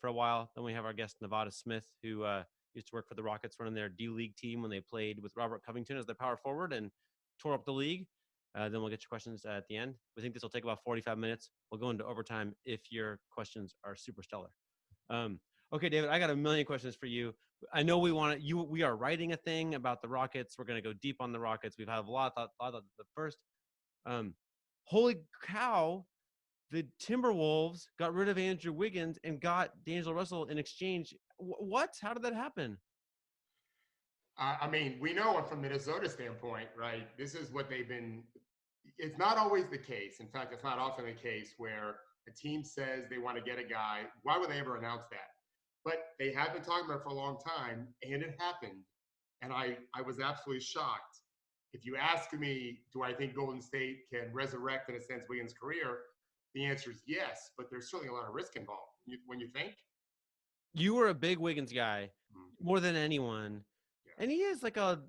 for a while. Then we have our guest, Nevada Smith, who used to work for the Rockets, running their D-League team when they played with Robert Covington as their power forward and tore up the league. Then we'll get your questions at the end. We think this will take about 45 minutes. We'll go into overtime if your questions are super stellar. Okay, David, I got a million questions for you. I know we are writing a thing about the Rockets. We're going to go deep on the Rockets. We've had a lot of the first. Holy cow, the Timberwolves got rid of Andrew Wiggins and got D'Angelo Russell in exchange. What? How did that happen? I mean, we know it from Minnesota's standpoint, right? This is what they've been. It's not always the case. In fact, it's not often the case where a team says they want to get a guy. Why would they ever announce that? But they have been talking about it for a long time, and it happened. And I was absolutely shocked. If you ask me, do I think Golden State can resurrect, in a sense, Wiggins' career? The answer is yes, but there's certainly a lot of risk involved. When you think? You were a big Wiggins guy, more than anyone. Yeah. And he is like a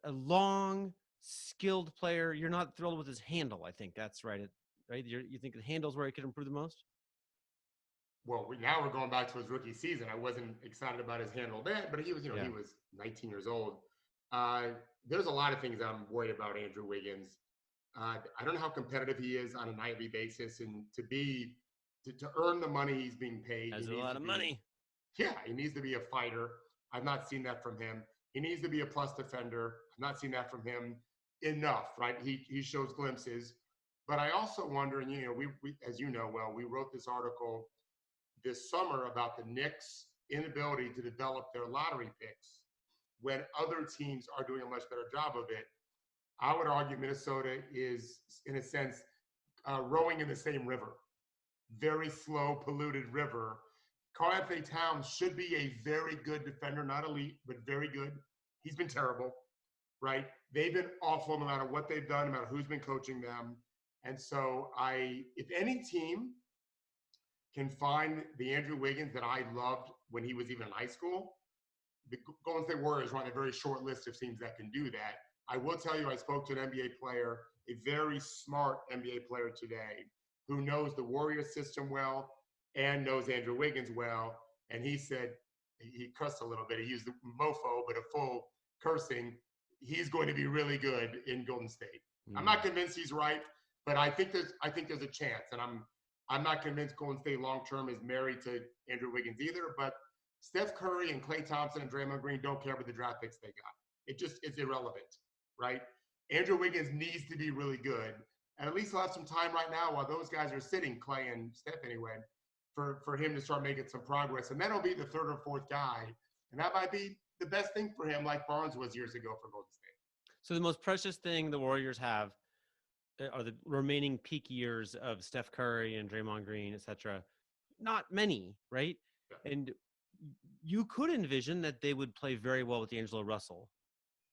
long, skilled player. You're not thrilled with his handle. I think that's right. Right? You think the handle's where he could improve the most? Well, now we're going back to his rookie season. I wasn't excited about his handle then, but he was, he was 19 years old. There's a lot of things I'm worried about Andrew Wiggins. I don't know how competitive he is on a nightly basis, and to earn the money he's being paid. That's a lot of money. Yeah, he needs to be a fighter. I've not seen that from him. He needs to be a plus defender. I've not seen that from him enough, right? He shows glimpses. But I also wonder, and we as you know well, we wrote this article this summer about the Knicks' inability to develop their lottery picks when other teams are doing a much better job of it. I would argue Minnesota is, in a sense, rowing in the same river. Very slow, polluted river. Karl-Anthony Towns should be a very good defender, not elite, but very good. He's been terrible, right? They've been awful no matter what they've done, no matter who's been coaching them. And so if any team can find the Andrew Wiggins that I loved when he was even in high school, the Golden State Warriors are on a very short list of teams that can do that. I will tell you, I spoke to an NBA player, a very smart NBA player today, who knows the Warriors system well and knows Andrew Wiggins well. And he said, he cursed a little bit. He used the mofo, but a full cursing. He's going to be really good in Golden State. I'm not convinced he's right, but I think there's a chance. And I'm not convinced Golden State long-term is married to Andrew Wiggins either, but Steph Curry and Klay Thompson and Draymond Green don't care about the draft picks they got. It's irrelevant, right? Andrew Wiggins needs to be really good. And at least he'll have some time right now while those guys are sitting, Klay and Steph anyway, for him to start making some progress. And then he'll be the third or fourth guy. And that might be the best thing for him, like Barnes was years ago for Golden State. So the most precious thing the Warriors have are the remaining peak years of Steph Curry and Draymond Green, et cetera. Not many, right? Yeah. And you could envision that they would play very well with D'Angelo Russell.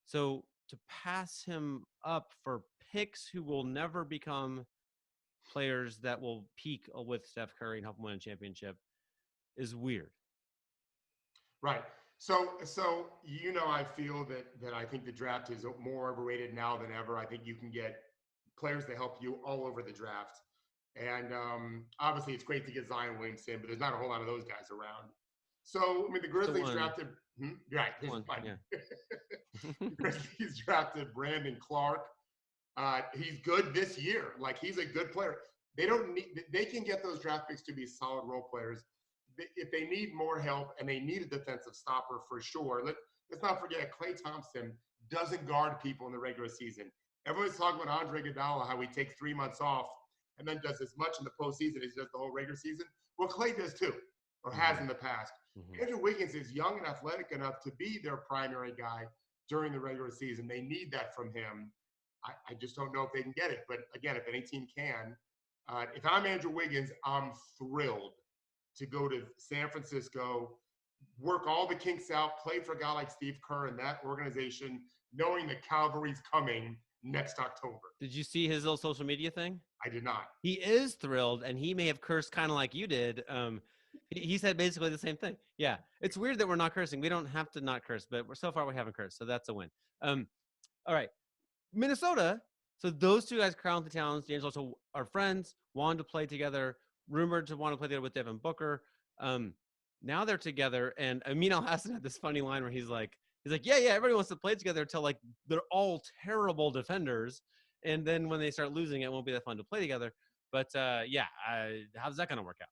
So to pass him up for picks who will never become players that will peak with Steph Curry and help him win a championship is weird. Right. So I feel that I think the draft is more overrated now than ever. I think you can get players to help you all over the draft. And obviously it's great to get Zion Williamson, but there's not a whole lot of those guys around. So, I mean, the Grizzlies drafted – right. The Grizzlies drafted Brandon Clark. He's good this year. Like, he's a good player. They can get those draft picks to be solid role players. If they need more help and they need a defensive stopper for sure. Let's not forget Klay Thompson doesn't guard people in the regular season. Everyone's talking about Andre Iguodala, how he takes 3 months off and then does as much in the postseason as he does the whole regular season. Well, Klay does too, or has in the past. Mm-hmm. Andrew Wiggins is young and athletic enough to be their primary guy during the regular season. They need that from him. I just don't know if they can get it. But again, if any team can, if I'm Andrew Wiggins, I'm thrilled to go to San Francisco, work all the kinks out, play for a guy like Steve Kerr and that organization, knowing the cavalry's coming next October. Did you see his little social media thing? I did not. He is thrilled, and he may have cursed kind of like you did. He said basically the same thing. Yeah, it's weird that we're not cursing. We don't have to not curse, but so far we haven't cursed, so that's a win. All right, Minnesota. So those two guys, Karl-Anthony Towns, D'Angelo, are friends, wanted to play together, rumored to want to play together with Devin Booker. Now they're together, and Amin Al-Hassan had this funny line where he's like, yeah, everybody wants to play together until like they're all terrible defenders, and then when they start losing, it won't be that fun to play together. But how's that going to work out?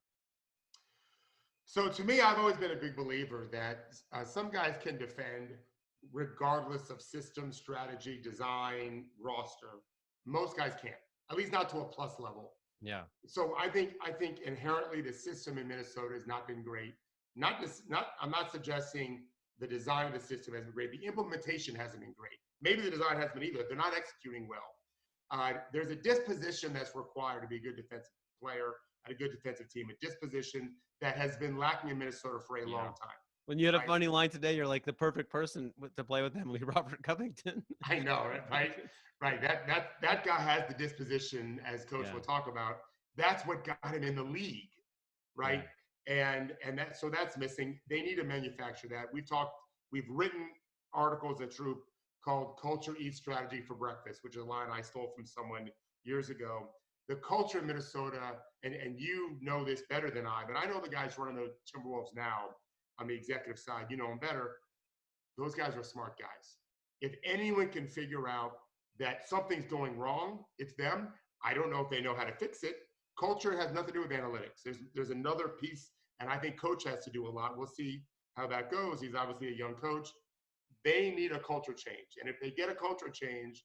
So to me, I've always been a big believer that some guys can defend regardless of system, strategy, design, roster. Most guys can't, at least not to a plus level. Yeah. So I think inherently the system in Minnesota has not been great. I'm not suggesting the design of the system has been great. The implementation hasn't been great. Maybe the design hasn't been either. They're not executing well. There's a disposition that's required to be a good defensive player and a good defensive team. A disposition that has been lacking in Minnesota for a long time. When you had a funny line today, you're like the perfect person to play with Emily Robert Covington. I know, right? That guy has the disposition, as Coach will talk about. That's what got him in the league, right? Yeah. And that's missing. They need to manufacture that. We've written articles at TrueHoop called "Culture Eats Strategy for Breakfast," which is a line I stole from someone years ago. The culture in Minnesota, and you know this better than I, but I know the guys running the Timberwolves now on the executive side. You know them better. Those guys are smart guys. If anyone can figure out that something's going wrong, it's them. I don't know if they know how to fix it. Culture has nothing to do with analytics. There's another piece, and I think coach has to do a lot. We'll see how that goes. He's obviously a young coach. They need a culture change. And if they get a culture change,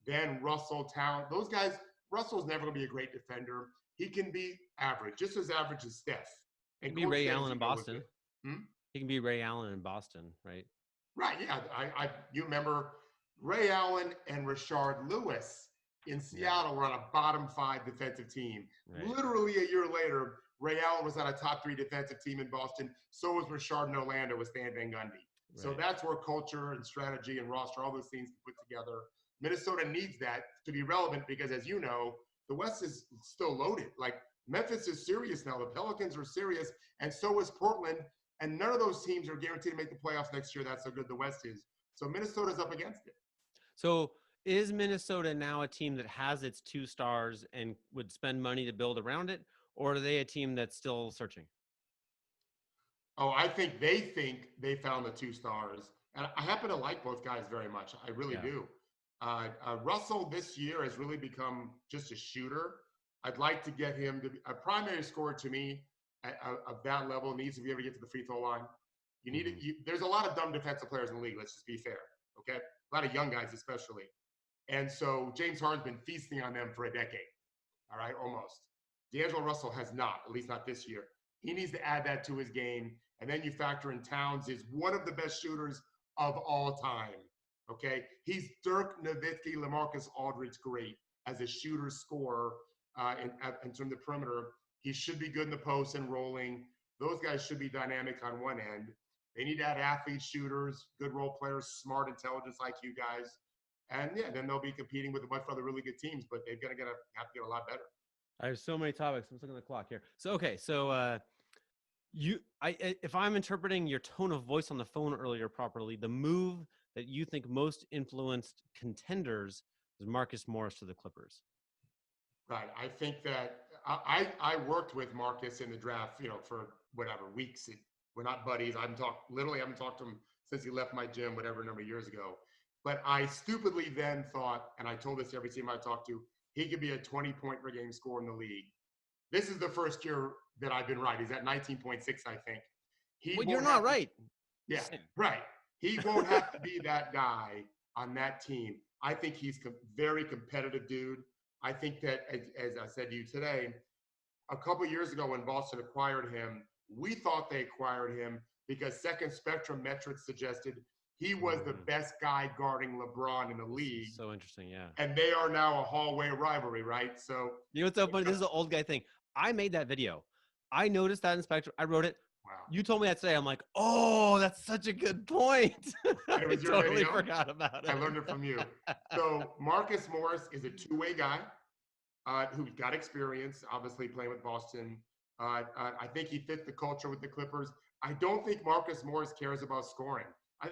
then Russell, Talent, those guys, Russell's never going to be a great defender. He can be average, just as average as Steph. He can be Ray Allen in Boston. He can be Ray Allen in Boston, right? Right, yeah. You remember Ray Allen and Rashard Lewis in Seattle were on a bottom 5 defensive team. Right. Literally a year later, Ray Allen was on a top 3 defensive team in Boston. So was Rashard in Orlando with Stan Van Gundy. Right. So that's where culture and strategy and roster, all those things put together. Minnesota needs that to be relevant because, as you know, the West is still loaded. Like, Memphis is serious now. The Pelicans are serious, and so is Portland. And none of those teams are guaranteed to make the playoffs next year. That's how good the West is. So Minnesota's up against it. So is Minnesota now a team that has its 2 stars and would spend money to build around it? Or are they a team that's still searching? Oh, I think they found the 2 stars. And I happen to like both guys very much. I really do. Russell this year has really become just a shooter. I'd like to get him to be a primary scorer. To me, of that level, needs to be able to get to the free throw line. You need it. There's a lot of dumb defensive players in the league. Let's just be fair, okay? A lot of young guys, especially. And so James Harden's been feasting on them for a decade. All right, almost. D'Angelo Russell has not, at least not this year. He needs to add that to his game. And then you factor in Towns is one of the best shooters of all time. Okay, he's Dirk Nowitzki, LaMarcus Aldridge great as a shooter scorer in terms of the perimeter. He should be good in the post and rolling. Those guys should be dynamic on one end. They need to add athletes, shooters, good role players, smart, intelligence like you guys. And then they'll be competing with a bunch of other really good teams, but they're going to have to get a lot better. I have so many topics. I'm looking at the clock here. So, okay. So if I'm interpreting your tone of voice on the phone earlier properly, the move that you think most influenced contenders is Marcus Morris to the Clippers. Right. I think that I worked with Marcus in the draft, for whatever weeks. We're not buddies. I haven't talked to him since he left my gym, whatever number of years ago. But I stupidly then thought, and I told this to every team I talked to, he could be a 20-point per game scorer in the league. This is the first year that I've been right. He's at 19.6, I think. You're not right. Yeah, right. He won't have to be that guy on that team. I think he's very competitive dude. I think that, as I said to you today, a couple years ago when Boston acquired him, we thought they acquired him because Second Spectrum metrics suggested he was the best guy guarding LeBron in the league. So interesting, yeah. And they are now a hallway rivalry, right? So you know what's so funny? This is an old guy thing. I made that video. I noticed that in Spectrum. I wrote it. Wow. You told me that today. I'm like, oh, that's such a good point. I totally forgot about it. I learned it from you. So Marcus Morris is a two-way guy who's got experience, obviously playing with Boston. I think he fits the culture with the Clippers. I don't think Marcus Morris cares about scoring.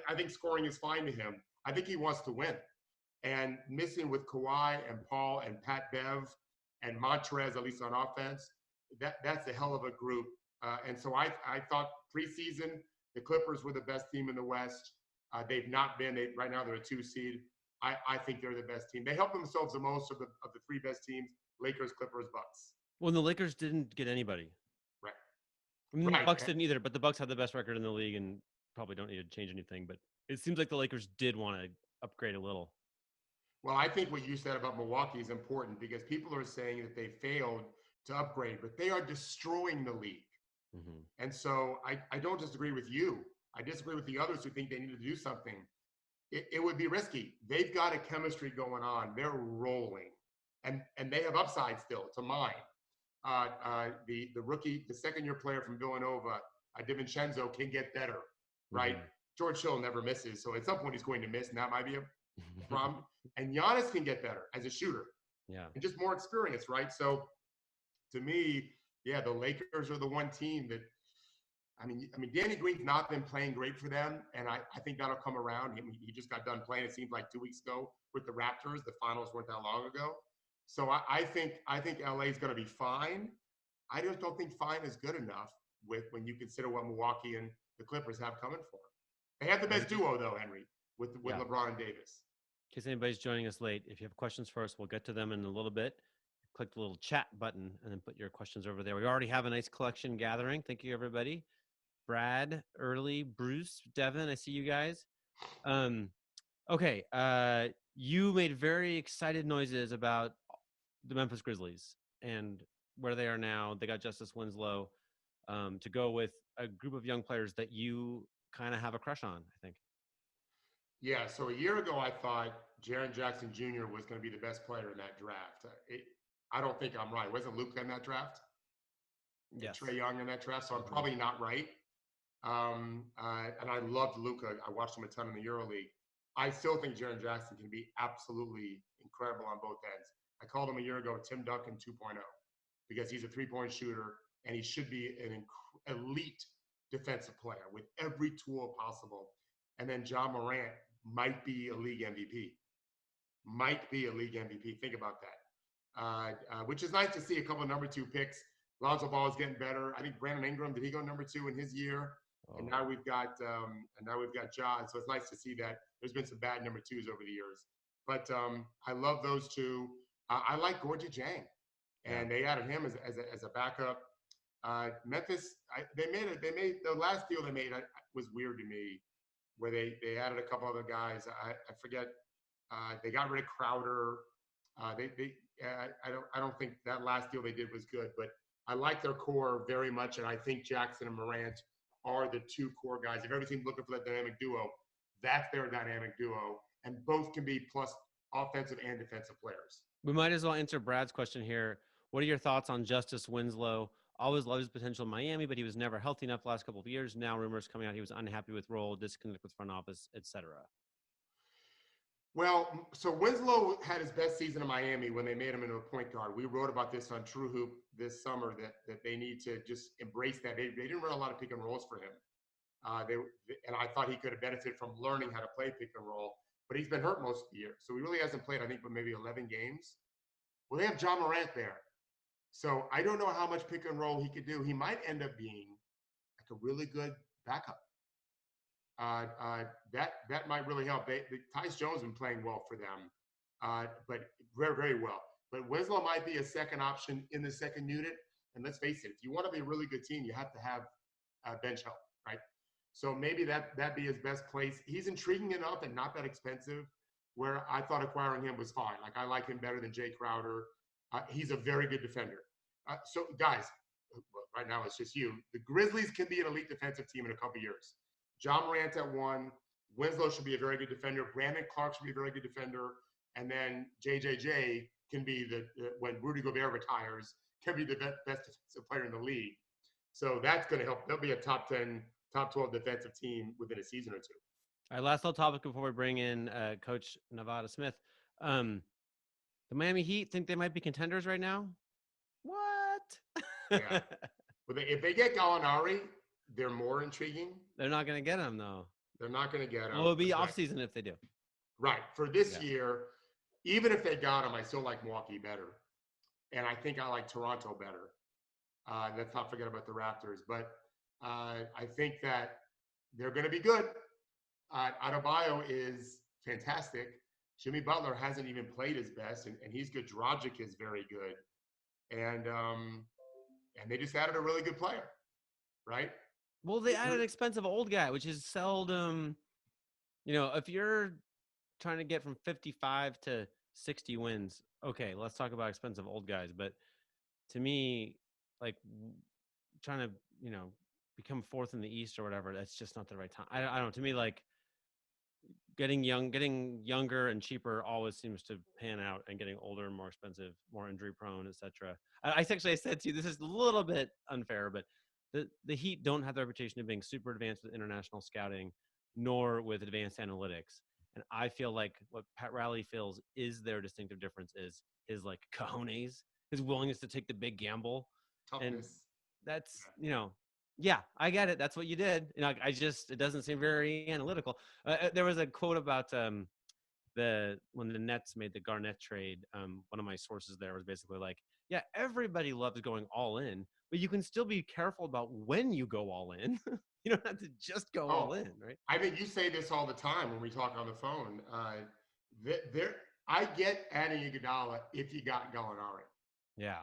I think scoring is fine to him. I think he wants to win. And missing with Kawhi and Paul and Pat Bev and Montrez, at least on offense, that's a hell of a group. And so I thought preseason the Clippers were the best team in the West. They've not been. Right now they're a 2 seed. I think they're the best team. They help themselves the most of the 3 best teams: Lakers, Clippers, Bucks. Well, the Lakers didn't get anybody. Right. I mean, Right. the Bucks didn't either, but the Bucks have the best record in the league and probably don't need to change anything. But it seems like the Lakers did want to upgrade a little. Well, I think what you said about Milwaukee is important because people are saying that they failed to upgrade, but they are destroying the league. Mm-hmm. And so I don't disagree with you. I disagree with the others who think they need to do something. It would be risky. They've got a chemistry going on. They're rolling. And they have upside still to mine. The rookie, the second-year player from Villanova, DiVincenzo, can get better, right? Mm-hmm. George Hill never misses. So at some point he's going to miss, and that might be a problem. And Giannis can get better as a shooter. Yeah. And just more experience, right? So to me, yeah, the Lakers are the one team that, I mean, Danny Green's not been playing great for them, and I think that'll come around. He just got done playing, it seemed like 2 weeks ago with the Raptors. The finals weren't that long ago. So I think LA is going to be fine. I just don't think fine is good enough when you consider what Milwaukee and the Clippers have coming for them. They have the best duo, though, Henry, with LeBron and Davis. In case anybody's joining us late, if you have questions for us, we'll get to them in a little bit. Click the little chat button and then put your questions over there. We already have a nice collection gathering. Thank you, everybody. Brad, Early, Bruce, Devin, I see you guys. Okay, you made very excited noises about the Memphis Grizzlies and where they are now. They got Justice Winslow to go with a group of young players that you kind of have a crush on, I think. Yeah, so a year ago, I thought Jaren Jackson Jr. was going to be the best player in that draft. I don't think I'm right. Wasn't Luka in that draft? Yes. Trae Young in that draft, so I'm probably not right. And I loved Luka. I watched him a ton in the EuroLeague. I still think Jaren Jackson can be absolutely incredible on both ends. I called him a year ago Tim Duncan 2.0 because he's a three-point shooter, and he should be an elite defensive player with every tool possible. And then Ja Morant might be a league MVP. Think about that. Which is nice to see a couple of number 2 picks. Lonzo Ball is getting better. I think Brandon Ingram, did he go number 2 in his year? Oh. And now we've got Ja. So it's nice to see that there's been some bad number 2s over the years. But I love those two. I like Gorgie Jang, and they added him as a backup. Memphis, they made the last deal they made was weird to me, where they added a couple other guys. I forget. They got rid of Crowder. I don't think that last deal they did was good, but I like their core very much, and I think Jackson and Morant are the 2 core guys. If everything's looking for that dynamic duo, that's their dynamic duo, and both can be plus offensive and defensive players. We might as well answer Brad's question here. What are your thoughts on Justice Winslow? Always loved his potential in Miami, but he was never healthy enough the last couple of years. Now rumors coming out he was unhappy with role, disconnect with front office, etc. Well, so Winslow had his best season in Miami when they made him into a point guard. We wrote about this on TrueHoop this summer that they need to just embrace that. They didn't run a lot of pick and rolls for him. And I thought he could have benefited from learning how to play pick and roll, but he's been hurt most of the year. So he really hasn't played, I think, but maybe 11 games. Well, they have Ja Morant there. So I don't know how much pick and roll he could do. He might end up being like a really good backup. That might really help. Tyus Jones has been playing well for them, but very, very well. But Winslow might be a second option in the second unit. And let's face it, if you want to be a really good team, you have to have bench help, right? So maybe that'd be his best place. He's intriguing enough and not that expensive, where I thought acquiring him was fine. Like, I like him better than Jay Crowder. He's a very good defender. So, guys, right now it's just you. The Grizzlies can be an elite defensive team in a couple years. Ja Morant at 1. Winslow should be a very good defender. Brandon Clark should be a very good defender. And then JJJ can be when Rudy Gobert retires, can be the best defensive player in the league. So that's going to help. They'll be a top 10, top 12 defensive team within a season or 2. All right, last little topic before we bring in Coach Nevada Smith. The Miami Heat think they might be contenders right now? What? Yeah. But if they get Gallinari, they're more intriguing. They're not going to get him, though. They're not going to get him. Well, it'll be off-season if they do. Right. For this year, even if they got him, I still like Milwaukee better. And I think I like Toronto better. Let's not forget about the Raptors. But I think that they're going to be good. Adebayo is fantastic. Jimmy Butler hasn't even played his best, and he's good. Dragic is very good, and they just added a really good player, right? Well, they added an expensive old guy, which is seldom. If you're trying to get from 55 to 60 wins, okay, let's talk about expensive old guys. But to me, like trying to, become fourth in the East or whatever, that's just not the right time. I don't know. To me, like getting younger and cheaper always seems to pan out, and getting older and more expensive, more injury prone, etc. I said to you, this is a little bit unfair, but the Heat don't have the reputation of being super advanced with international scouting, nor with advanced analytics. And I feel like what Pat Riley feels is their distinctive difference is his like cojones, his willingness to take the big gamble. And Toughness. that's, yeah, I get it. That's what you did. It doesn't seem very analytical. There was a quote about when the Nets made the Garnett trade. One of my sources there was basically like, yeah, everybody loves going all in, but you can still be careful about when you go all in. You don't have to just go all in, right? I think you say this all the time when we talk on the phone. There, I get adding Iguodala if you got Gallinari. Yeah.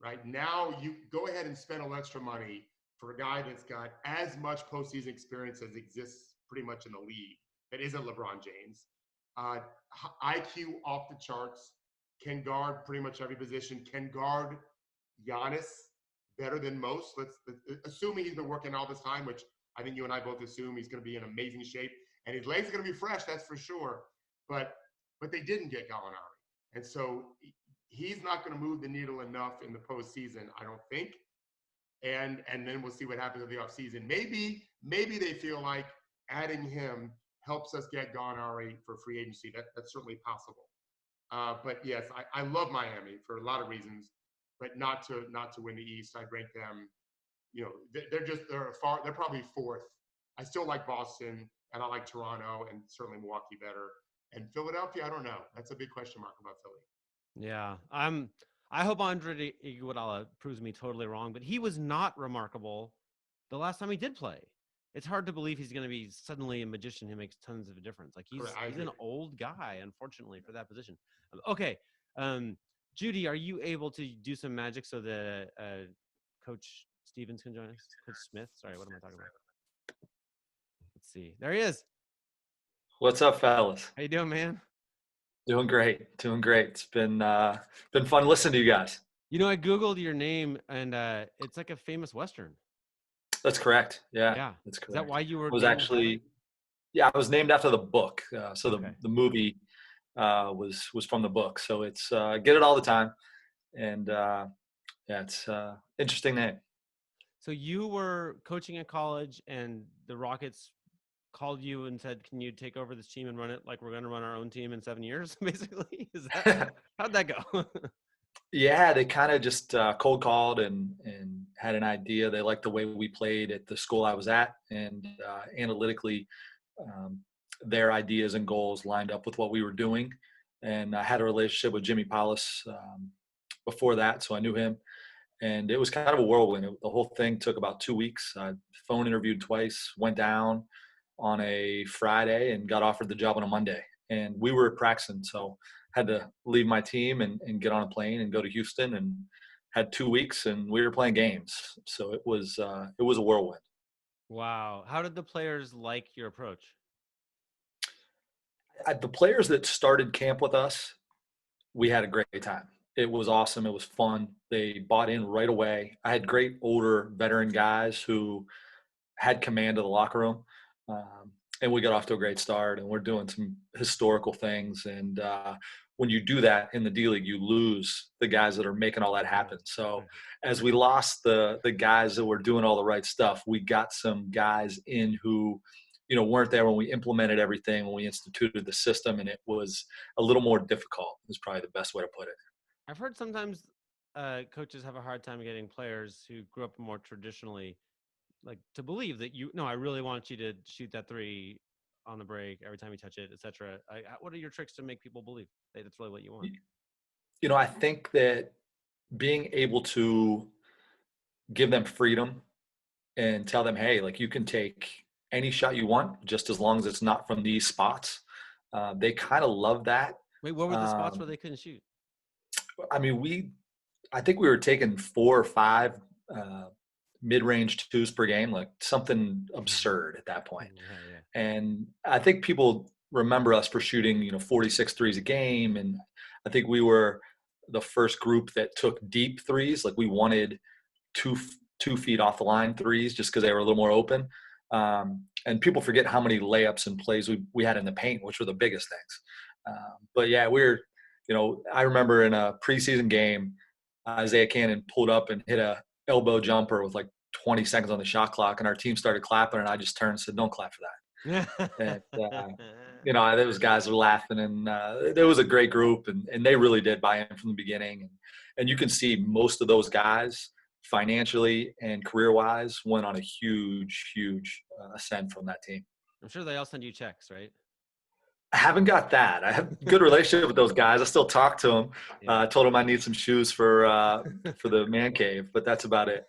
Right now, you go ahead and spend a little extra money for a guy that's got as much postseason experience as exists pretty much in the league that isn't LeBron James. IQ off the charts, can guard pretty much every position, can guard Giannis better than most. Assuming he's been working all this time, which I think you and I both assume he's going to be in amazing shape, and his legs are going to be fresh, that's for sure. But they didn't get Gallinari, and so he's not going to move the needle enough in the postseason, I don't think. And then we'll see what happens in the offseason. Maybe they feel like adding him helps us get Gallinari for free agency. That's certainly possible. But yes, I love Miami for a lot of reasons, but not to win the East. I'd rank them. They're probably fourth. I still like Boston, and I like Toronto, and certainly Milwaukee better. And Philadelphia, I don't know. That's a big question mark about Philly. Yeah. I hope Andre Iguodala proves me totally wrong, but he was not remarkable the last time he did play. It's hard to believe he's going to be suddenly a magician who makes tons of a difference. Like he's an old guy, unfortunately, for that position. Okay. Judy, are you able to do some magic so that Coach Stevens can join us? Coach Smith? Sorry, what am I talking about? Let's see. There he is. What's up, fellas? How you doing, man? Doing great. It's been fun listening to you guys. I Googled your name, and it's like a famous Western. That's correct. Yeah. That's correct. Is that why you were? I was actually, I was named after the book. The movie was from the book. So it's get it all the time, and it's interesting name. So you were coaching at college, and the Rockets called you and said, "Can you take over this team and run it like we're going to run our own team in 7 years?" Basically, how'd that go? Yeah, they kind of just cold called and had an idea. They liked the way we played at the school I was at, and analytically, their ideas and goals lined up with what we were doing. And I had a relationship with Jimmy Paulus before that, so I knew him. And it was kind of a whirlwind. The whole thing took about 2 weeks. I phone interviewed twice, went down on a Friday, and got offered the job on a Monday. And we were practicing, so had to leave my team and get on a plane and go to Houston, and had 2 weeks, and we were playing games. So it was a whirlwind. Wow. How did the players like your approach? The players that started camp with us, we had a great time. It was awesome. It was fun. They bought in right away. I had great older veteran guys who had command of the locker room. And we got off to a great start, and we're doing some historical things. And when you do that in the D League, you lose the guys that are making all that happen. So as we lost the guys that were doing all the right stuff, we got some guys in who, weren't there when we implemented everything, when we instituted the system, and it was a little more difficult, is probably the best way to put it. I've heard sometimes coaches have a hard time getting players who grew up more traditionally, like to believe that I really want you to shoot that three on the break every time you touch it, etc. What are your tricks to make people believe that it's really what you want? I think that being able to give them freedom and tell them, hey, like you can take any shot you want, just as long as it's not from these spots. They kind of love that. Wait, what were the spots where they couldn't shoot? I mean, I think we were taking 4 or 5 mid-range twos per game, like something absurd at that point. Yeah. And I think people remember us for shooting, 46 threes a game. And I think we were the first group that took deep threes. Like we wanted 2 feet off the line threes just because they were a little more open. And people forget how many layups and plays we had in the paint, which were the biggest things. But yeah, I remember in a preseason game, Isaiah Cannon pulled up and hit a elbow jumper with like 20 seconds on the shot clock, and our team started clapping, and I just turned and said, "Don't clap for that." And those guys were laughing, and it was a great group, and they really did buy in from the beginning. And you can see most of those guys financially and career-wise went on a huge ascent from that team. I'm sure they all send you checks, right? I haven't got that. I have a good relationship with those guys. I still talk to them. I told them I need some shoes for the man cave, but that's about it.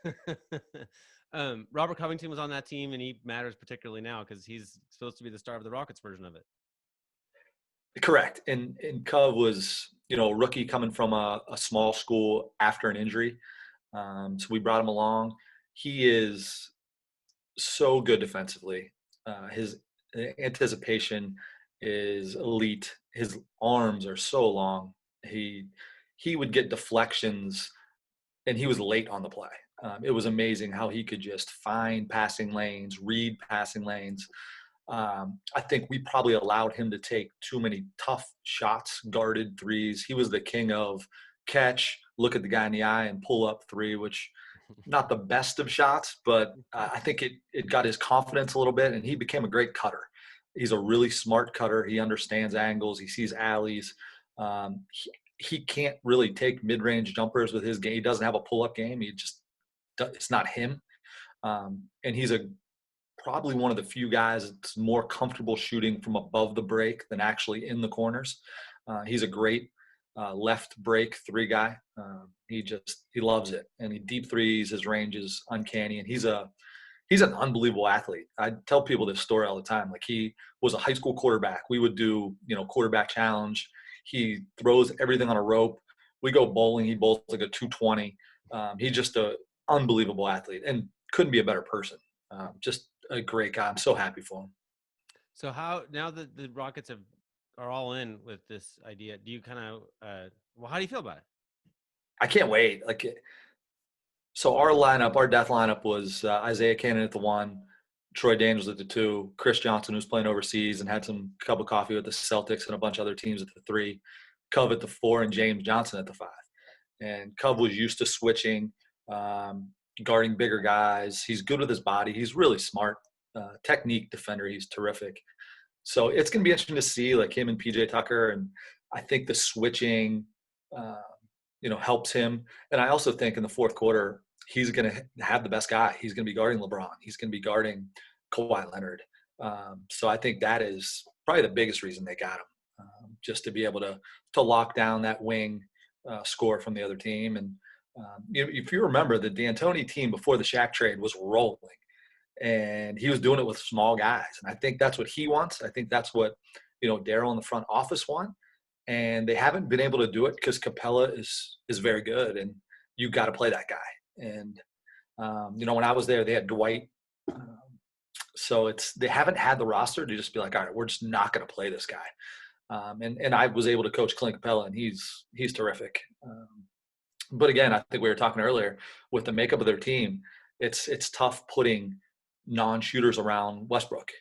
Robert Covington was on that team, and he matters particularly now because he's supposed to be the star of the Rockets version of it. Correct. And Cov was, a rookie coming from a small school after an injury. So we brought him along. He is so good defensively. His anticipation is elite. His arms are so long. He would get deflections, and he was late on the play. It was amazing how he could just find passing lanes, read passing lanes. I think we probably allowed him to take too many tough shots, guarded threes. He was the king of catch, look at the guy in the eye, and pull up three, which not the best of shots, but I think it got his confidence a little bit, and he became a great cutter. He's a really smart cutter. He understands angles. He sees alleys. He can't really take mid-range jumpers with his game. He doesn't have a pull-up game. It's not him. And he's probably one of the few guys that's more comfortable shooting from above the break than actually in the corners. He's a great left break three guy. He loves it. And he deep threes, his range is uncanny. And he's an unbelievable athlete. I tell people this story all the time. Like, he was a high school quarterback. We would do, quarterback challenge. He throws everything on a rope. We go bowling. He bowls like a 220. He's just an unbelievable athlete and couldn't be a better person. Just a great guy. I'm so happy for him. So now that the Rockets are all in with this idea, do you kind of, how do you feel about it? I can't wait. So our death lineup was Isaiah Cannon at the 1, Troy Daniels at the 2, Chris Johnson, who's playing overseas and had some cup of coffee with the Celtics and a bunch of other teams at the 3, Cov at the 4, and James Johnson at the 5. And Cov was used to switching, guarding bigger guys. He's good with his body. He's really smart. Technique defender. He's terrific. So it's going to be interesting to see him and PJ Tucker. And I think the switching, helps him. And I also think in the fourth quarter, he's going to have the best guy. He's going to be guarding LeBron. He's going to be guarding Kawhi Leonard. So I think that is probably the biggest reason they got him, just to be able to lock down that wing score from the other team. And if you remember, the D'Antoni team before the Shaq trade was rolling, and he was doing it with small guys. And I think that's what he wants. I think that's what, Daryl in the front office want. And they haven't been able to do it because Capella is very good, and you got to play that guy. And, when I was there, they had Dwight. So they haven't had the roster to just be like, all right, we're just not going to play this guy. And I was able to coach Clint Capella, and he's terrific. But again, I think we were talking earlier with the makeup of their team, it's tough putting non-shooters around Westbrook.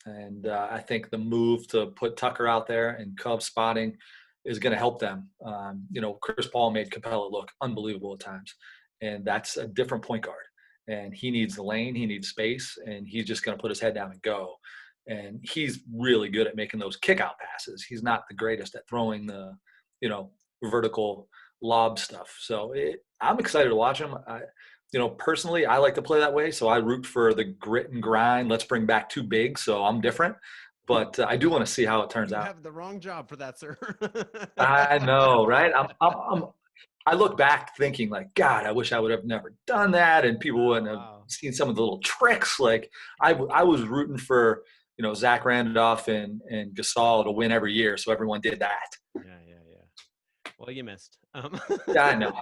And I think the move to put Tucker out there and Cub spotting is going to help them. Chris Paul made Capella look unbelievable at times, and that's a different point guard. And he needs the lane, he needs space, and he's just going to put his head down and go. And he's really good at making those kick-out passes. He's not the greatest at throwing the, vertical lob stuff. So I'm excited to watch him. Personally, I like to play that way. So I root for the grit and grind. Let's bring back 2 bigs. So I'm different, but I do want to see how it turns out. You have the wrong job for that, sir. I know, right? I look back thinking like, God, I wish I would have never done that, and people wouldn't have Wow. seen some of the little tricks. Like I was rooting for Zach Randolph and Gasol to win every year, so everyone did that. Yeah. Well, you missed. Yeah, I know.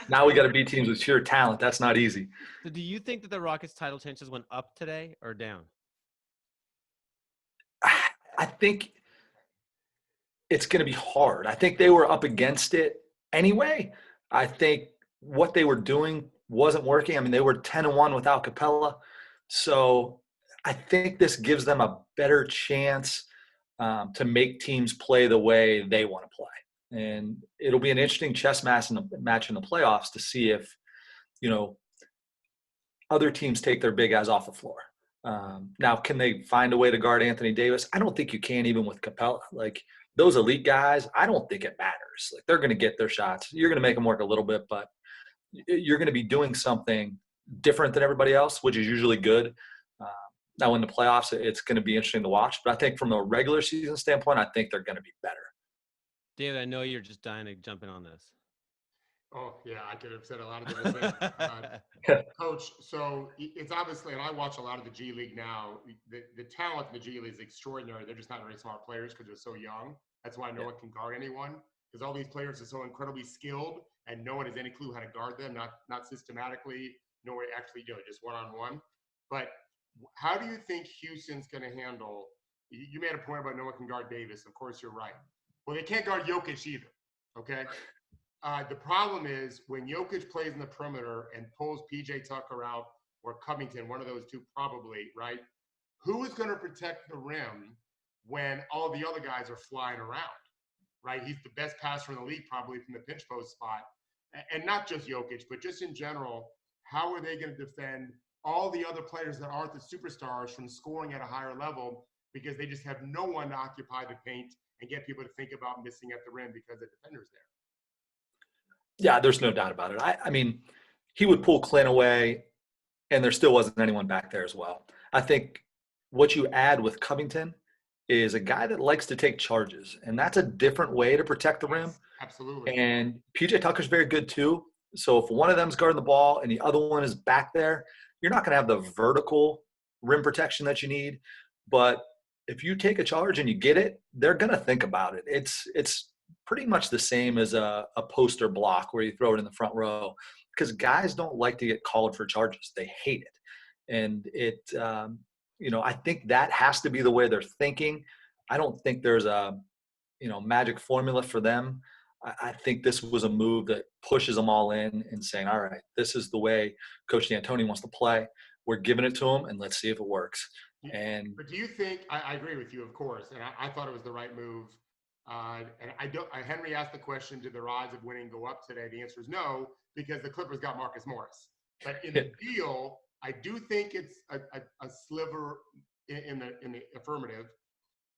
Now we got to beat teams with sheer talent. That's not easy. So do you think that the Rockets' title chances went up today or down? I think it's going to be hard. I think they were up against it anyway. I think what they were doing wasn't working. I mean, they were 10-1 without Capella. So I think this gives them a better chance to make teams play the way they want to play. And it'll be an interesting chess match in the playoffs to see if, other teams take their big guys off the floor. Now, can they find a way to guard Anthony Davis? I don't think you can, even with Capella. Like those elite guys, I don't think it matters. Like they're going to get their shots. You're going to make them work a little bit, but you're going to be doing something different than everybody else, which is usually good. Now in the playoffs, it's going to be interesting to watch. But I think from a regular season standpoint, I think they're going to be better. David, I know you're just dying to jump in on this. Oh, yeah, I could have said a lot of different things. Coach, so it's obviously, and I watch a lot of the G League now, the talent in the G League is extraordinary. They're just not very smart players because they're so young. That's why no one can guard anyone, because all these players are so incredibly skilled and no one has any clue how to guard them, not systematically, nor actually, just one-on-one. But how do you think Houston's going to handle – you made a point about no one can guard Davis. Of course, you're right. Well, they can't guard Jokic either, okay? The problem is when Jokic plays in the perimeter and pulls PJ Tucker out or Covington, one of those two probably, right? Who is going to protect the rim when all the other guys are flying around, right? He's the best passer in the league probably from the pinch post spot. And not just Jokic, but just in general, how are they going to defend all the other players that aren't the superstars from scoring at a higher level because they just have no one to occupy the paint and get people to think about missing at the rim because the defender's there? Yeah, there's no doubt about it. I mean, he would pull Clint away, and there still wasn't anyone back there as well. I think what you add with Covington is a guy that likes to take charges, and that's a different way to protect the rim. Absolutely. And PJ Tucker's very good too. So if one of them's guarding the ball and the other one is back there, you're not going to have the vertical rim protection that you need. But if you take a charge and you get it, they're going to think about it. It's pretty much the same as a poster block where you throw it in the front row, because guys don't like to get called for charges. They hate it. And I think that has to be the way they're thinking. I don't think there's a, magic formula for them. I think this was a move that pushes them all in and saying, all right, this is the way Coach D'Antoni wants to play. We're giving it to him, and let's see if it works. But do you think – I agree with you, of course, and I thought it was the right move. Henry asked the question, did the odds of winning go up today? The answer is no, because the Clippers got Marcus Morris. But in the deal, I do think it's a sliver in the affirmative,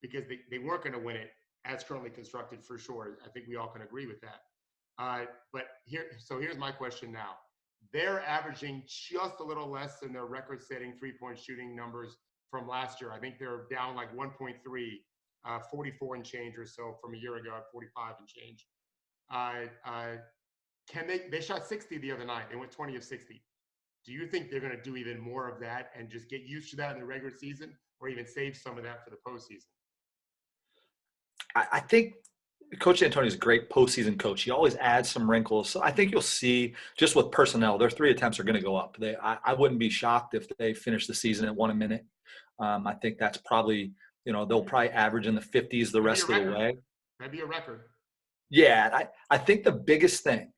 because they weren't going to win it as currently constructed for sure. I think we all can agree with that. But here's my question now. They're averaging just a little less than their record-setting three-point shooting numbers from last year. I think they're down like 1.3. 44 and change or so from a year ago at 45 and change. They shot 60 the other night. They went 20 of 60. Do you think they're going to do even more of that and just get used to that in the regular season, or even save some of that for the postseason? I think Coach D'Antoni is a great postseason coach. He always adds some wrinkles. So I think you'll see just with personnel, their 3 attempts are going to go up. I wouldn't be shocked if they finish the season at 1 a minute. I think that's probably – they'll probably average in the 50s the rest of the way. That'd be a record. Yeah, I think the biggest thing,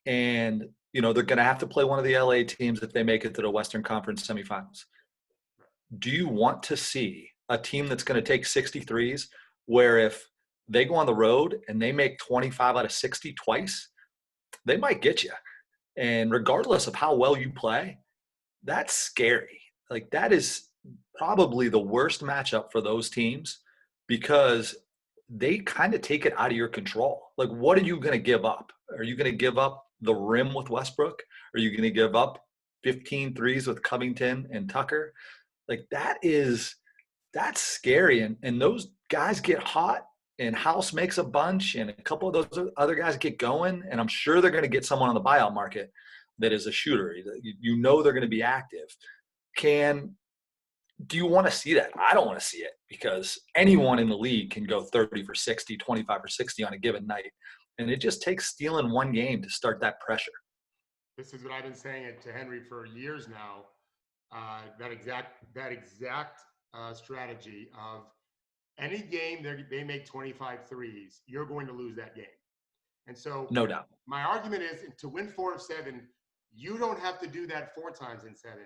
and, they're going to have to play one of the LA teams if they make it to the Western Conference semifinals. Do you want to see a team that's going to take 63s where if they go on the road and they make 25 out of 60 twice, they might get you? And regardless of how well you play, that's scary. Like that is probably the worst matchup for those teams, because they kind of take it out of your control. Like, what are you going to give up? Are you going to give up the rim with Westbrook? Are you going to give up 15 threes with Covington and Tucker? Like that's scary. And those guys get hot and House makes a bunch, and a couple of those other guys get going, and I'm sure they're going to get someone on the buyout market that is a shooter. You know they're going to be active. Do you want to see that? I don't want to see it, because anyone in the league can go 30 for 60, 25 for 60 on a given night. And it just takes stealing one game to start that pressure. This is what I've been saying to Henry for years now. That exact strategy of any game they make 25 threes, you're going to lose that game. And so no doubt. My argument is, to win 4 of 7, you don't have to do that 4 times in 7.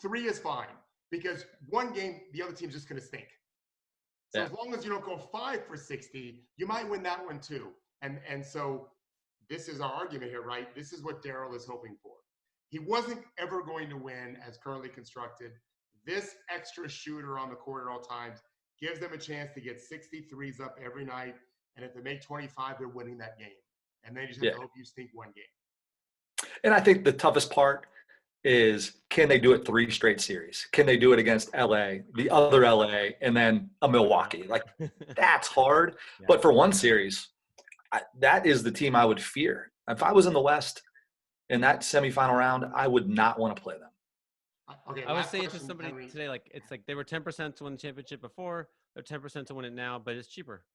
3 is fine, because one game, the other team's just going to stink. So as long as you don't go 5 for 60, you might win that one too. And so this is our argument here, right? This is what Daryl is hoping for. He wasn't ever going to win as currently constructed. This extra shooter on the court at all times gives them a chance to get 63s up every night. And if they make 25, they're winning that game. And they just have to hope you stink one game. And I think the toughest part is, can they do it 3 straight series? Can they do it against LA, the other LA, and then a Milwaukee? Like, that's hard. Yeah. But for one series, that is the team I would fear. If I was in the West in that semifinal round, I would not want to play them. Okay, I was saying to somebody today, like, it's like they were 10% to win the championship before, they're 10% to win it now, but it's cheaper.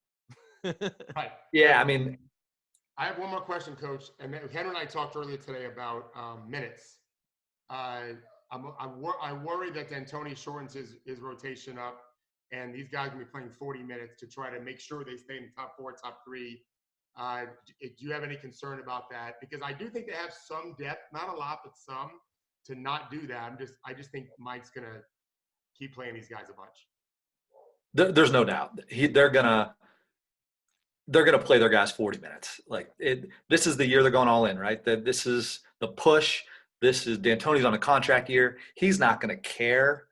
Right. Yeah, I mean, I have one more question, Coach. And Henry and I talked earlier today about minutes. I worry that D'Antoni shortens his rotation up, and these guys will be playing 40 minutes to try to make sure they stay in the top 4, top 3. Do you have any concern about that? Because I do think they have some depth, not a lot, but some, to not do that. I just think Mike's gonna keep playing these guys a bunch. There's no doubt they're gonna play their guys 40 minutes. Like, this is the year they're going all in, right? This is the push. This is D'Antoni's on a contract year. He's not going to care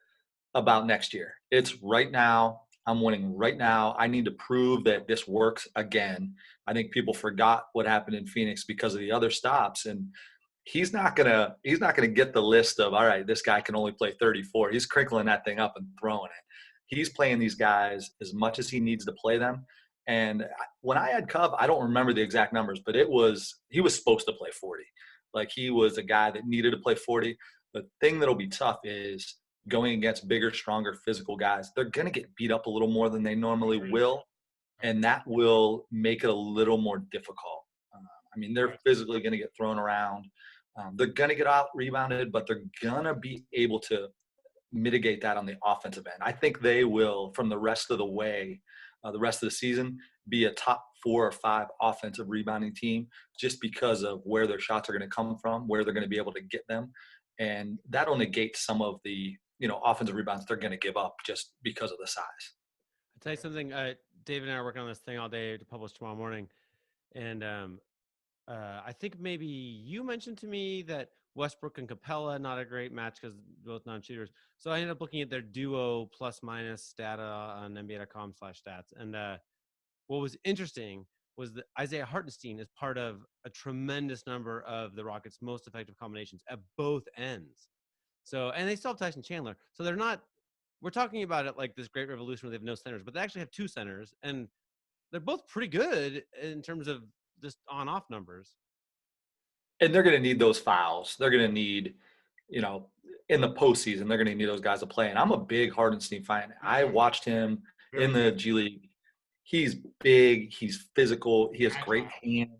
about next year. It's right now. I'm winning right now. I need to prove that this works again. I think people forgot what happened in Phoenix because of the other stops, and he's not gonna get the list of, all right, this guy can only play 34. He's crinkling that thing up and throwing it. He's playing these guys as much as he needs to play them. And when I had Cub, I don't remember the exact numbers, but he was supposed to play 40. Like, he was a guy that needed to play 40. The thing that'll be tough is going against bigger, stronger, physical guys. They're going to get beat up a little more than they normally will, and that will make it a little more difficult. I mean, they're physically going to get thrown around. They're going to get out rebounded, but they're going to be able to mitigate that on the offensive end. I think they will, from the rest of the way, the rest of the season, be a top 4 or 5 offensive rebounding team, just because of where their shots are going to come from, where they're going to be able to get them. And that'll negate some of the, offensive rebounds they're going to give up just because of the size. I'll tell you something. David and I are working on this thing all day to publish tomorrow morning. And I think maybe you mentioned to me that Westbrook and Capella, not a great match because both non-shooters. So I ended up looking at their duo plus minus data on NBA.com/stats. And what was interesting was that Isaiah Hartenstein is part of a tremendous number of the Rockets' most effective combinations at both ends. So, and they still have Tyson Chandler. So they're not, we're talking about it like this great revolution where they have no centers, but they actually have 2 centers, and they're both pretty good in terms of just on-off numbers. And they're going to need those fouls. They're going to need, in the postseason, they're going to need those guys to play. And I'm a big Hardenstein fan. I watched him in the G League. He's big. He's physical. He has great hands.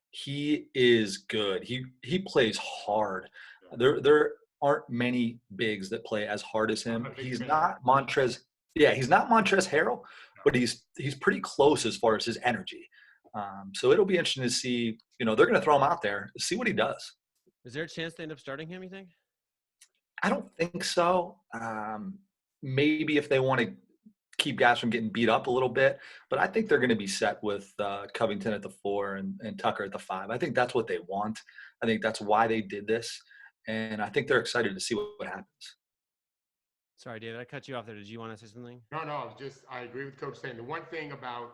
He is good. He plays hard. There aren't many bigs that play as hard as him. He's not Montrezl. Yeah, he's not Montrezl Harrell, but he's pretty close as far as his energy. So it'll be interesting to see. They're going to throw him out there, see what he does. Is there a chance they end up starting him, you think? I don't think so. Maybe if they want to keep guys from getting beat up a little bit, but I think they're going to be set with Covington at the 4 and Tucker at the 5. I think that's what they want. I think that's why they did this, and I think they're excited to see what happens. Sorry, David, I cut you off there. Did you want to say something? No, I agree with Coach saying. The one thing about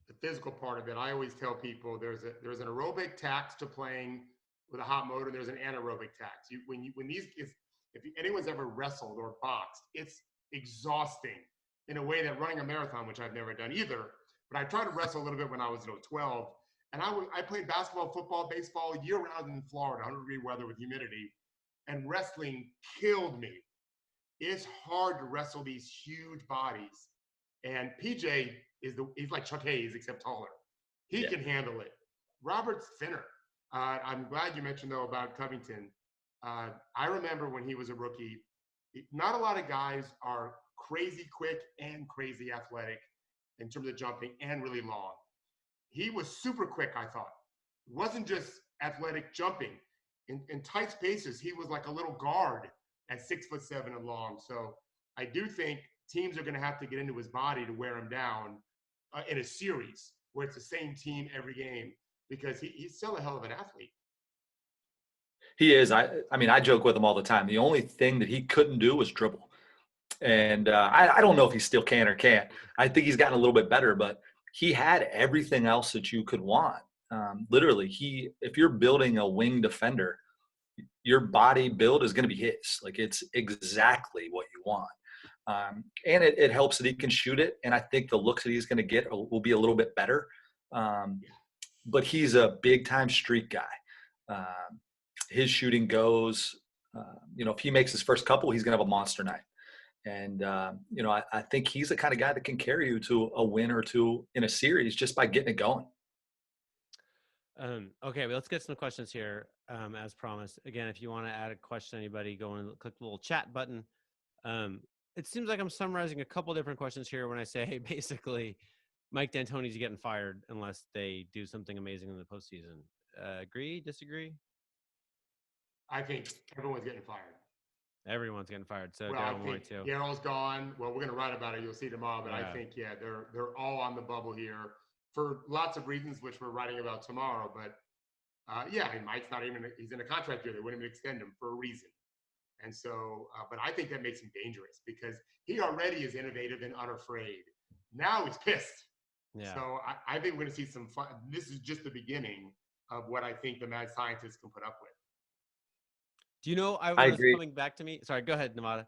the physical part of it, I always tell people there's an aerobic tax to playing with a hot motor. There's an anaerobic tax. If anyone's ever wrestled or boxed, it's exhausting in a way that running a marathon, which I've never done either, but I tried to wrestle a little bit when I was 12. And I played basketball, football, baseball year-round in Florida, 100-degree weather with humidity. And wrestling killed me. It's hard to wrestle these huge bodies. And PJ he's like Chuck Hayes, except taller. He can handle it. Robert's thinner. I'm glad you mentioned, though, about Covington. I remember when he was a rookie, not a lot of guys are crazy quick and crazy athletic in terms of jumping and really long. He was super quick, I thought. It wasn't just athletic jumping. In tight spaces, he was like a little guard at 6'7" and long. So I do think teams are going to have to get into his body to wear him down in a series where it's the same team every game, because he's still a hell of an athlete. He is. I mean, I joke with him all the time. The only thing that he couldn't do was dribble. And I don't know if he still can or can't. I think he's gotten a little bit better, but he had everything else that you could want. Literally, if you're building a wing defender, your body build is going to be his. Like, it's exactly what you want. And it helps that he can shoot it. And I think the looks that he's going to get will be a little bit better. But he's a big-time streak guy. His shooting goes, if he makes his first couple, he's going to have a monster night. And, I think he's the kind of guy that can carry you to a win or two in a series just by getting it going. Okay, well, let's get some questions here, as promised. Again, if you want to add a question, anybody, go and click the little chat button. It seems like I'm summarizing a couple different questions here when I say, hey, basically, Mike D'Antoni's getting fired unless they do something amazing in the postseason. Agree? Disagree? I think everyone's getting fired. Everyone's getting fired. So well, Daryl I Morey think too. Daryl's gone. Well, we're going to write about it. You'll see tomorrow. But Yeah. I think, they're all on the bubble here for lots of reasons, which we're writing about tomorrow. But Mike's not even he's in a contract year. They wouldn't even extend him for a reason. And so, but I think that makes him dangerous because he already is innovative and unafraid. Now he's pissed. Yeah. So I think we're going to see some fun. This is just the beginning of what I think the mad scientists can put up with. Do you know, I agree. Coming back to me. Sorry, go ahead, Nevada.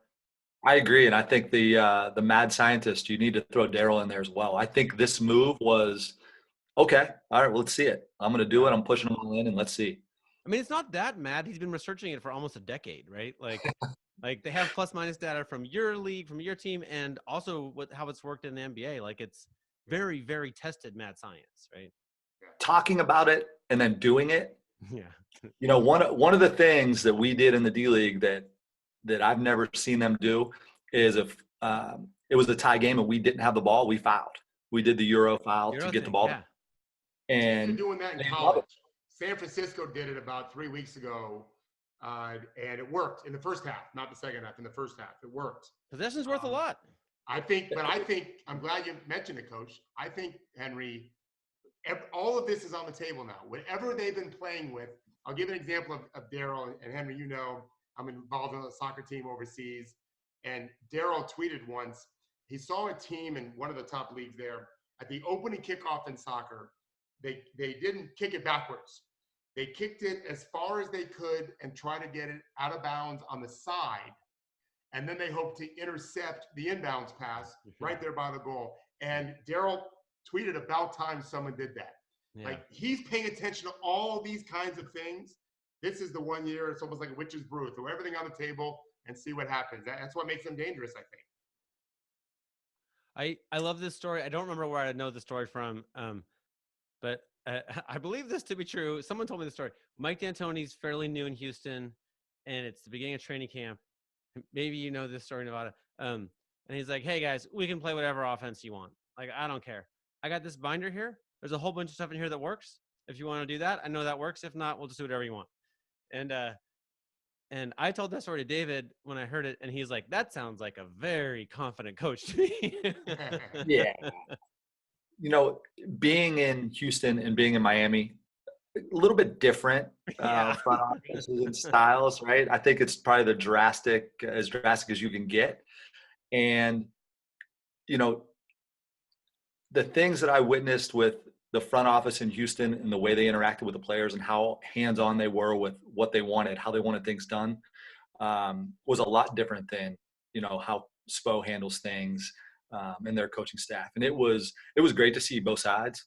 I agree. And I think the mad scientist, you need to throw Daryl in there as well. I think this move was, okay, all right, well, let's see it. I'm going to do it. I'm pushing them all in and let's see. I mean, it's not that mad. He's been researching it for almost a decade, right? Like they have plus minus data from your league, from your team, and also how it's worked in the NBA. Like, it's very, very tested mad science, right? Talking about it and then doing it. Yeah. One of the things that we did in the D League that I've never seen them do is if it was a tie game and we didn't have the ball, we fouled. We did the Euro foul to get the ball. Yeah. And they're doing that in college. San Francisco did it about 3 weeks ago, and it worked in the first half, not the second half. In the first half, it worked. Possession's worth a lot. I think I'm glad you mentioned it, Coach. I think, Henry, all of this is on the table now. Whatever they've been playing with, I'll give an example of Daryl and Henry. I'm involved in a soccer team overseas, and Daryl tweeted once he saw a team in one of the top leagues there at the opening kickoff in soccer. They didn't kick it backwards. They kicked it as far as they could and try to get it out of bounds on the side. And then they hoped to intercept the inbounds pass right there by the goal. And Daryl tweeted, about time someone did that. Yeah. Like, he's paying attention to all these kinds of things. This is the 1 year. It's almost like a witch's brew. Throw everything on the table and see what happens. That's what makes them dangerous, I think. I love this story. I don't remember where I know the story from, but I believe this to be true. Someone told me the story. Mike D'Antoni's fairly new in Houston, and it's the beginning of training camp. Maybe you know this story, Nevada. And he's like, hey, guys, we can play whatever offense you want. Like, I don't care. I got this binder here. There's a whole bunch of stuff in here that works. If you want to do that, I know that works. If not, we'll just do whatever you want. And I told that story to David when I heard it, and he's like, that sounds like a very confident coach to me. Yeah. Being in Houston and being in Miami, a little bit different front offices and styles, right? I think it's probably as drastic as you can get. And, the things that I witnessed with the front office in Houston and the way they interacted with the players and how hands-on they were with what they wanted, how they wanted things done, was a lot different than, how Spo handles things. and their coaching staff. And it was great to see both sides.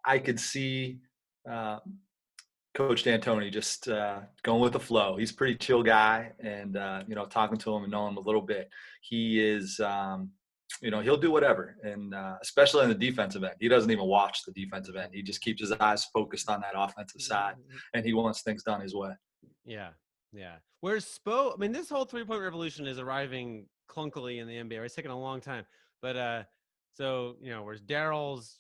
I could see Coach D'Antoni just going with the flow. He's a pretty chill guy, and talking to him and knowing him a little bit, he is he'll do whatever, and especially on the defensive end. He doesn't even watch the defensive end. He just keeps his eyes focused on that offensive side, and he wants things done his way. Yeah. Whereas Spo, I mean, this whole 3-point revolution is arriving clunkily in the NBA. Right? It's taking a long time, but whereas Daryl's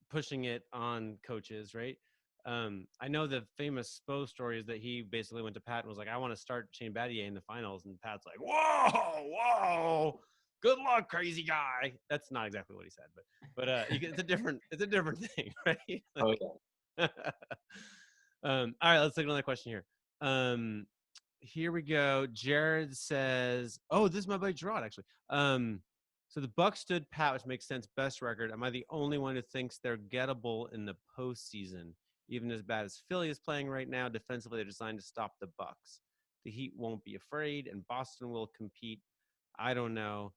pushing it on coaches, right? I know the famous Spo story is that he basically went to Pat and was like, "I want to start Shane Battier in the finals," and Pat's like, "Whoa, good luck, crazy guy." That's not exactly what he said, but it's a different thing, right? Oh yeah. All right, let's take another question here. Here we go. Jared says, "Oh, this is my buddy Gerard, actually." So the Bucks stood pat, which makes sense. Best record. Am I the only one who thinks they're gettable in the postseason? Even as bad as Philly is playing right now, defensively they're designed to stop the Bucks. The Heat won't be afraid, and Boston will compete. I don't know.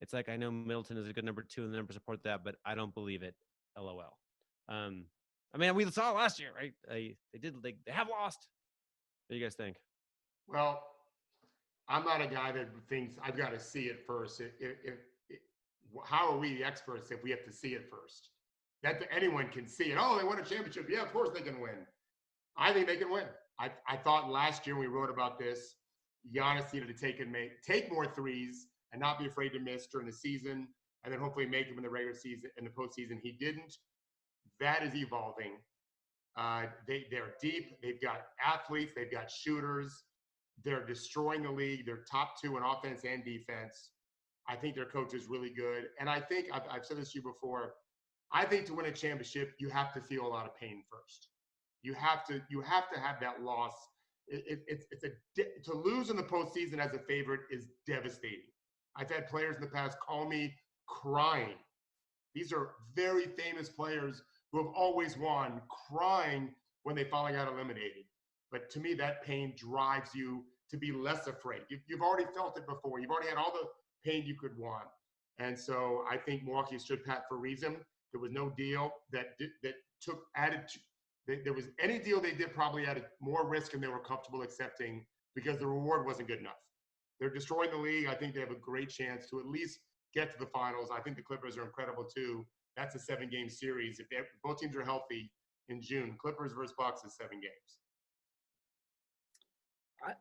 It's like I know Middleton is a good number 2, and the numbers support that, but I don't believe it. LOL. I mean, we saw it last year, right? They have lost. What do you guys think? Well, I'm not a guy that thinks I've got to see it first. How are we the experts if we have to see it first? That anyone can see it. Oh, they won a championship. Yeah, of course they can win. I think they can win. I thought last year when we wrote about this, Giannis needed to take more threes and not be afraid to miss during the season, and then hopefully make them in the regular season, in the postseason. He didn't. That is evolving. They're deep. They've got athletes. They've got shooters. They're destroying the league. They're top 2 in offense and defense. I think their coach is really good. And I think, I've said this to you before, I think to win a championship, you have to feel a lot of pain first. You have to have that loss. To lose in the postseason as a favorite is devastating. I've had players in the past call me crying. These are very famous players who have always won, crying when they finally got eliminated. But to me, that pain drives you to be less afraid. You've already felt it before. You've already had all the pain you could want. And so I think Milwaukee stood pat for a reason. There was no deal that there was any deal they did probably added more risk than they were comfortable accepting because the reward wasn't good enough. They're destroying the league. I think they have a great chance to at least get to the finals. I think the Clippers are incredible too. That's a 7-game series. If both teams are healthy in June, Clippers versus Bucks is 7 games.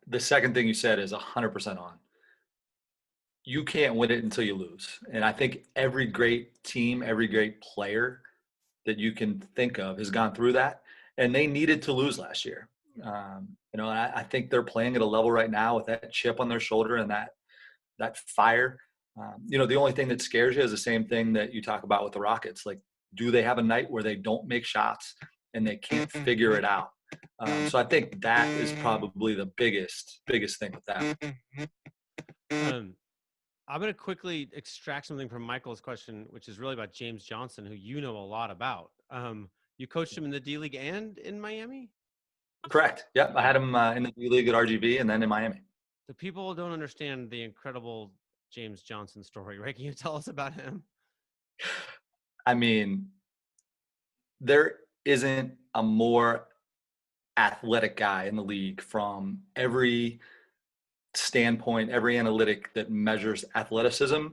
The second thing you said is 100% on. You can't win it until you lose. And I think every great team, every great player that you can think of has gone through that. And they needed to lose last year. I think they're playing at a level right now with that chip on their shoulder and that fire. The only thing that scares you is the same thing that you talk about with the Rockets. Like, do they have a night where they don't make shots and they can't figure it out? So I think that is probably the biggest thing with that. I'm going to quickly extract something from Michael's question, which is really about James Johnson, who you know a lot about. You coached him in the D League and in Miami? Correct. Yep. I had him in the D League at RGV and then in Miami. The people don't understand the incredible James Johnson story, right? Can you tell us about him? I mean, there isn't a more athletic guy in the league from every standpoint, every analytic that measures athleticism.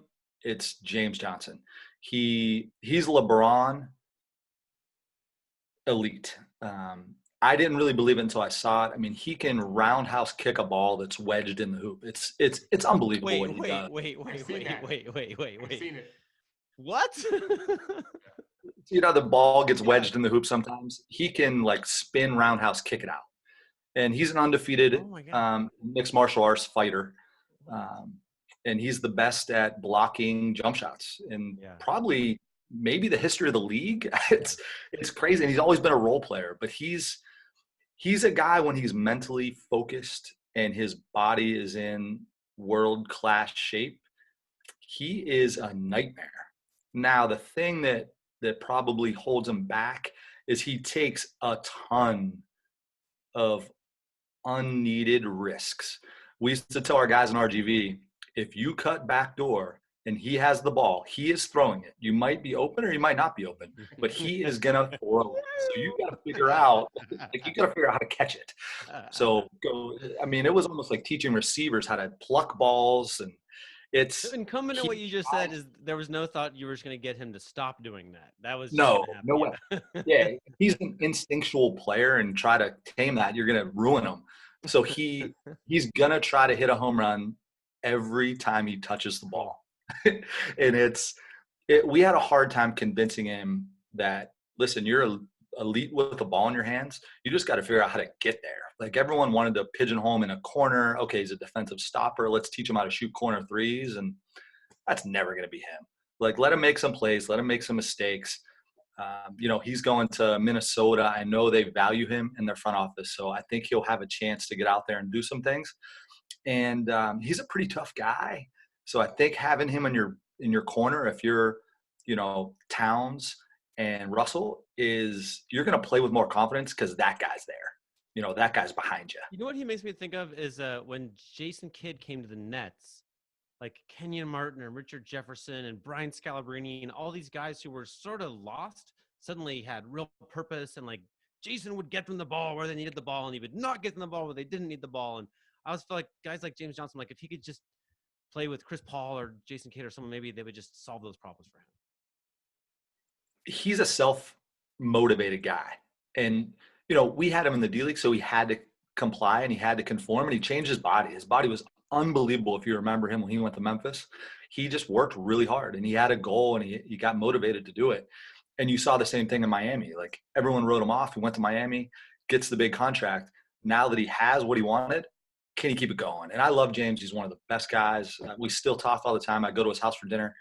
It's James Johnson. He's LeBron elite. I didn't really believe it until I saw it. I mean, he can roundhouse kick a ball that's wedged in the hoop. It's unbelievable what he does. Wait. I've seen it. What? The ball gets wedged in the hoop sometimes. He can spin roundhouse kick it out. And he's an undefeated mixed martial arts fighter. And he's the best at blocking jump shots in probably maybe the history of the league. It's crazy. And he's always been a role player, but he's a guy when he's mentally focused and his body is in world-class shape, he is a nightmare. Now, the thing that probably holds him back is he takes a ton of unneeded risks. We used to tell our guys in RGV, if you cut back door, and he has the ball, he is throwing it. You might be open or you might not be open, but he is going to throw it. So you got to figure out, you got to figure out how to catch it. So I mean, it was almost like teaching receivers how to pluck balls, and it's so incumbent in what you just said is there was no thought you were just going to get him to stop doing that. That was just no, going to happen. no way. Yeah, if he's an instinctual player and try to tame that, you're going to ruin him. So he's going to try to hit a home run every time he touches the ball. And we had a hard time convincing him that, listen, you're elite with the ball in your hands. You just got to figure out how to get there. Like, everyone wanted to pigeonhole him in a corner. Okay, he's a defensive stopper. Let's teach him how to shoot corner threes. And that's never going to be him. Like, let him make some plays. Let him make some mistakes. He's going to Minnesota. I know they value him in their front office. So I think he'll have a chance to get out there and do some things. And he's a pretty tough guy. So I think having him in your corner, if you're, Towns and Russell, you're going to play with more confidence because that guy's there. That guy's behind you. You know what he makes me think of is when Jason Kidd came to the Nets, like Kenyon Martin and Richard Jefferson and Brian Scalabrine and all these guys who were sort of lost suddenly had real purpose, and like Jason would get them the ball where they needed the ball and he would not get them the ball where they didn't need the ball. And I always feel like guys like James Johnson, like if he could just play with Chris Paul or Jason Kidd or someone, maybe they would just solve those problems for him. He's a self-motivated guy. And, we had him in the D League, so he had to comply and he had to conform, and he changed his body. His body was unbelievable. If you remember him when he went to Memphis, he just worked really hard and he had a goal and he got motivated to do it. And you saw the same thing in Miami. Like, everyone wrote him off. He went to Miami, gets the big contract. Now that he has what he wanted, can he keep it going? And I love James. He's one of the best guys. We still talk all the time. I go to his house for dinner.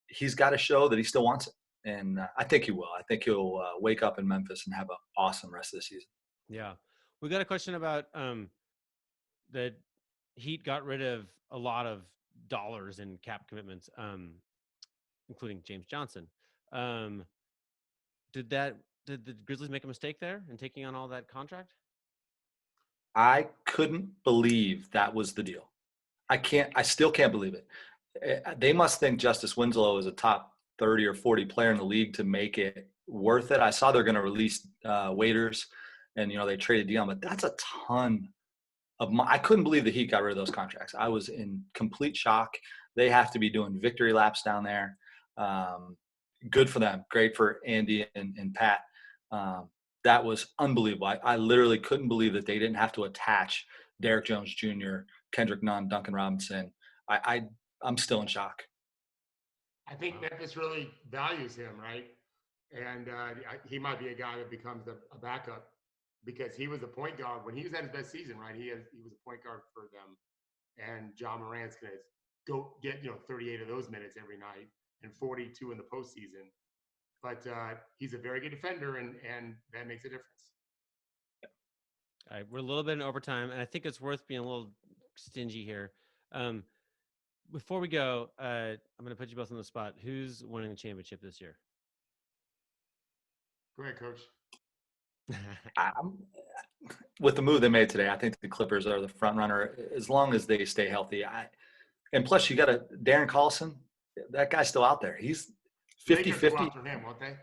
He's got to show that he still wants it. And I think he will. I think he'll wake up in Memphis and have an awesome rest of the season. Yeah. We got a question about the Heat got rid of a lot of dollars in cap commitments, including James Johnson. Did the Grizzlies make a mistake there in taking on all that contract? I couldn't believe that was the deal. I still can't believe it. They must think Justice Winslow is a top 30 or 40 player in the league to make it worth it. I saw they're going to release waiters, and they traded Dion, but that's a ton of money. I couldn't believe the Heat got rid of those contracts. I was in complete shock. They have to be doing victory laps down there. Good for them. Great for Andy and Pat. That was unbelievable. I literally couldn't believe that they didn't have to attach Derrick Jones Jr., Kendrick Nunn, Duncan Robinson. I'm still in shock. I think Memphis really values him, right? And he might be a guy that becomes a backup, because he was a point guard when he was at his best season, right? He was a point guard for them, and John Morant's going to go get 38 of those minutes every night and 42 in the postseason. But he's a very good defender, and that makes a difference. All right, we're a little bit in overtime, and I think it's worth being a little stingy here. Before we go, I'm going to put you both on the spot. Who's winning the championship this year? Go ahead, Coach. With the move they made today, I think the Clippers are the front runner as long as they stay healthy. And plus, you got Darren Collison. That guy's still out there. He's 50-50. After him, won't they?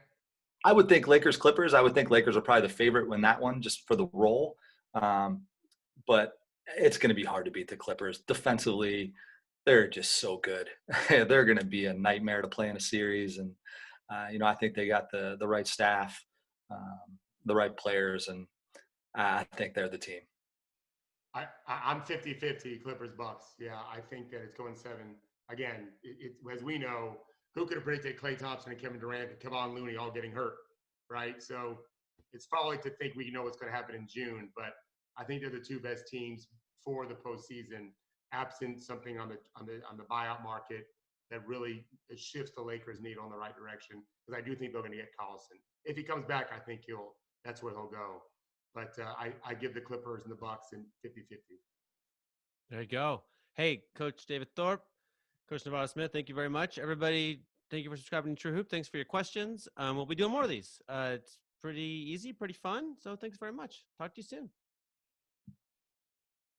I would think Lakers-Clippers. I would think Lakers are probably the favorite win that one just for the role. But it's going to be hard to beat the Clippers. Defensively, they're just so good. They're going to be a nightmare to play in a series. And, I think they got the right staff, the right players, and I think they're the team. I'm 50-50 Clippers-Bucks. Yeah, I think that it's going 7. Again, as we know, who could have predicted Klay Thompson and Kevin Durant and Kevon Looney all getting hurt, right? So it's folly to think we know what's going to happen in June, but I think they're the two best teams for the postseason, absent something on the buyout market that really shifts the Lakers' needle in the right direction. Because I do think they're going to get Collison. If he comes back, I think that's where he'll go. But I give the Clippers and the Bucks in 50-50. There you go. Hey, Coach David Thorpe, Coach Nevada Smith, thank you very much. Everybody, thank you for subscribing to TrueHoop. Thanks for your questions. We'll be doing more of these. It's pretty easy, pretty fun. So thanks very much. Talk to you soon.